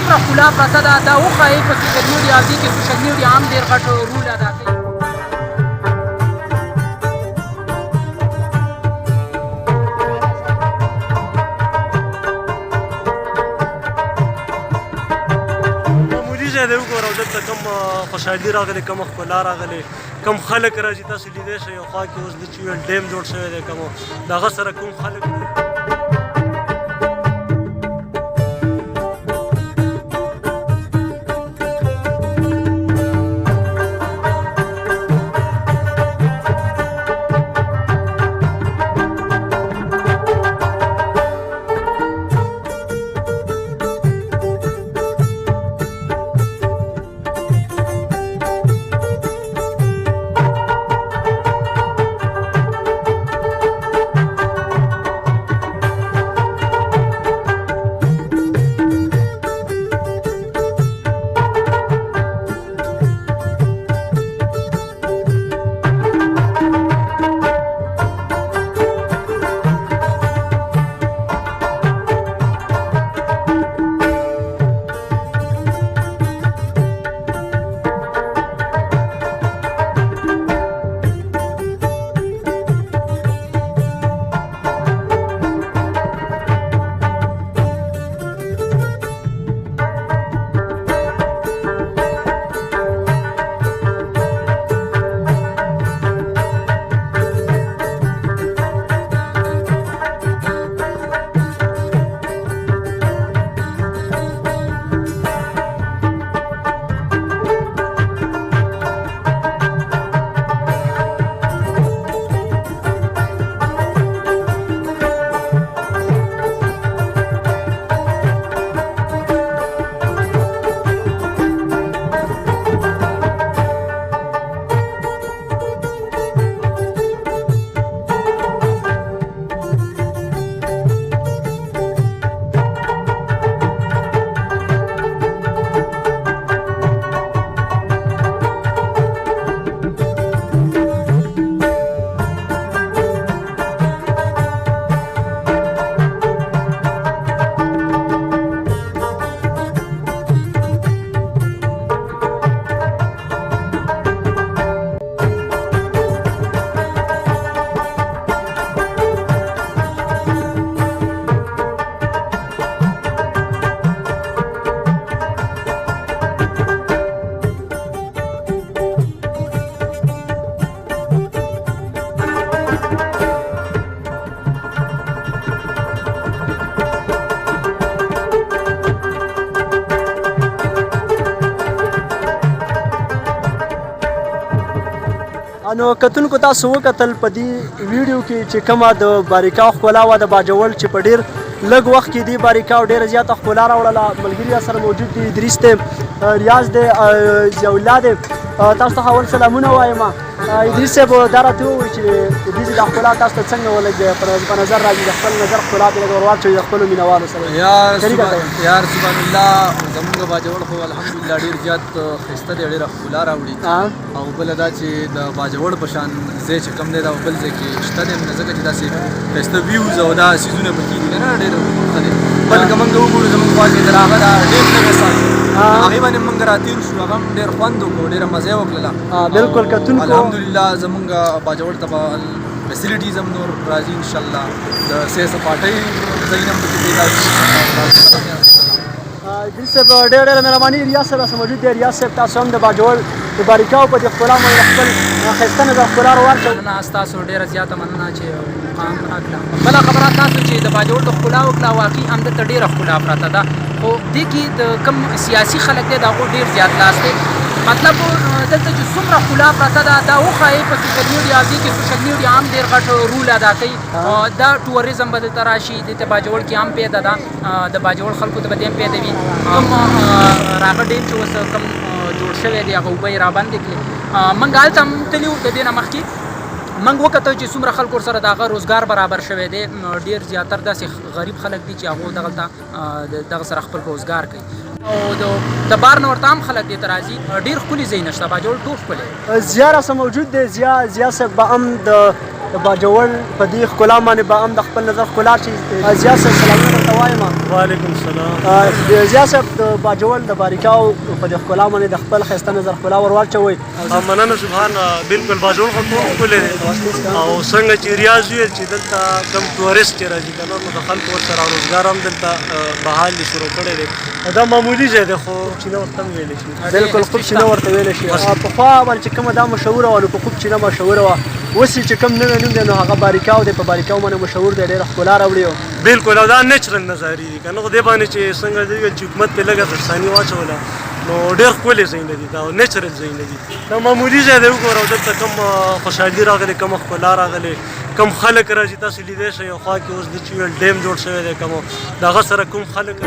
څومره ښکلا پرته ده دا وښایئ په سوشل میډیا دې کې سوشل میډیا هم ډېر غټ رول ادا کوي. معمولي ځای دی وګورئ دلته کوم خوشحالي راغلې کومه ښکلا راغلې کوم خلک راځي تاسو لیدی شئ یو خوا کې اوس د چویل ډیم جوړ شوی دی کوم د هغه سره کوم خلک نو کتونکو تاسو وکتل په دې ویډیو کې چې کومه د باریکاو ښکلا وه د باجوړ چې په ډېر لږ وخت کې دې باریکاو ډېره زیاته ښکلا راوړله. ملګري را سره موجود دي ادریس دی ریاض دی ضیاءالله دی تاسو ته اول سلامونه وایم. ادریس صاحب دا راته ووایي چې د دې دا ښکلا تاسو ته څنګه ولګ په نظر راځي د خپل نظر ښکلا دې لږ ور واچوئ د خپلو مینهوالو سره. یار سبحان الله زموږ باجوړ خو الحمدلله ډېر زیات ښایسته دی ډېره ښکلا راوړي او بله دا چې د باجوړ په شان ځای چې کوم دی دا بل ځای کې شته دی نه ځکه چې داسې ښایسته ویوز او دا څیزونه پکې دي که نه ډېر ښه دی. بل که موږ وګورو زموږ خوا کې تر هغه دا ډېر لږ احساس هغې باندې موږ راتېر شو هغه هم ډېر خوند وکړو ډېره مزه یې وکړله. بلکل کتونکو الحمدلله زموږ باجوړ ته به فیسیلیټیز هم نور راځي انشاءالله د سیر سپاټۍ ځایونه هم پکې پیدا شي. ادریس صاحب ډېره ډېره مهرباني. ریاض صاحب راسره موجود دی. ریاض صاحب تاسو هم د باجوړ د باریکاو په دې ښکلا باندې خپل ښایسته نظر ښکلا راورکړئ. مننه ستاسو ډېره زیاته مننه چې مقام راکړه. بله خبره تاسو چې د باجوړ د ښکلا وکړه واقعي همدلته ډېره ښکلا پرته ده خو دې کې د کوم سیاسي خلک دی د هغو ډېر زیات لاس دی. مطلب دلته چې څومره ښکلا پرته ده دا وښایئ په سوشل میډیا دې کې سوشل میډیا هم ډېر غټ رول ادا کوي. دا ټوریزم به دلته راشي دلته باجوړ کې هم پیدا ده د باجوړ خلکو ته به دې هم پیدا وي کوم راغه ډیم چې اوس کوم جوړ شوی دی هغه اوبه یې رابندې کړي. موږ هلته هم تللي وو د دې نه مخکې موږ وکتل چې څومره خلکو ورسره د هغه روزګار برابر شوی دی. ډېر زیاتر داسې غریب خلک دي چې هغو دغلته دغه سره خپل روزګار کوي او د بار نه ورته هم خلک دې ته راځي. ډېر ښکلي ځایونه شته باجوړ ټول ښکلی. ضیا راسره موجود دی. ضیا صاحب به هم د د باجوړ په دې ښکلا باندې به هم د خپل نظر ښکلا چې زیات صاحب سلامونه درته وایم. وعلیکم السلام. زیات صاحب د باجوړ د باریکاو په دې ښکلا باندې د خپل ښایسته نظر ښکلا ور واچوئ. مننه سبحان بالکل باجوړ خو ټول ښکلی دی او څنګه چې ریاض ویل چې دلته کم ټورست چې راځي که نه نو د خلکو ورسره روزګار هم دلته بحال دي شروع کړی دی. دا معمولي ځای دی خو چینه ورته هم ویلی شي. بالکل خوب چینه ورته ویلی شي. پخوا باندې چې کومه دا مشهوره وه نو په خوب چینه مشهوره وه. اوس چې کوم نوی نوم دی نو هغه باریکاو دی. په باریکاو باندې مشهور دی، ډېره ښکلا راوړي. بالکل او دا نیچرل نظارې دي که نه خو دې باندې چې څنګه دې ویل چې حکومت پرې لږه دستاني واچوله نو ډېر ښکلي ځایونه دي دا نیچرل ځایونه دي. دا معمولي ځای دی وګوره دلته کوم خوشحالي راغلې کومه ښکلا راغلې کوم خلک راځي تاسو لیدی شئ. خوا کې اوس د چې ویل ډیم جوړ شوی دی کوم د هغه سره کوم خلک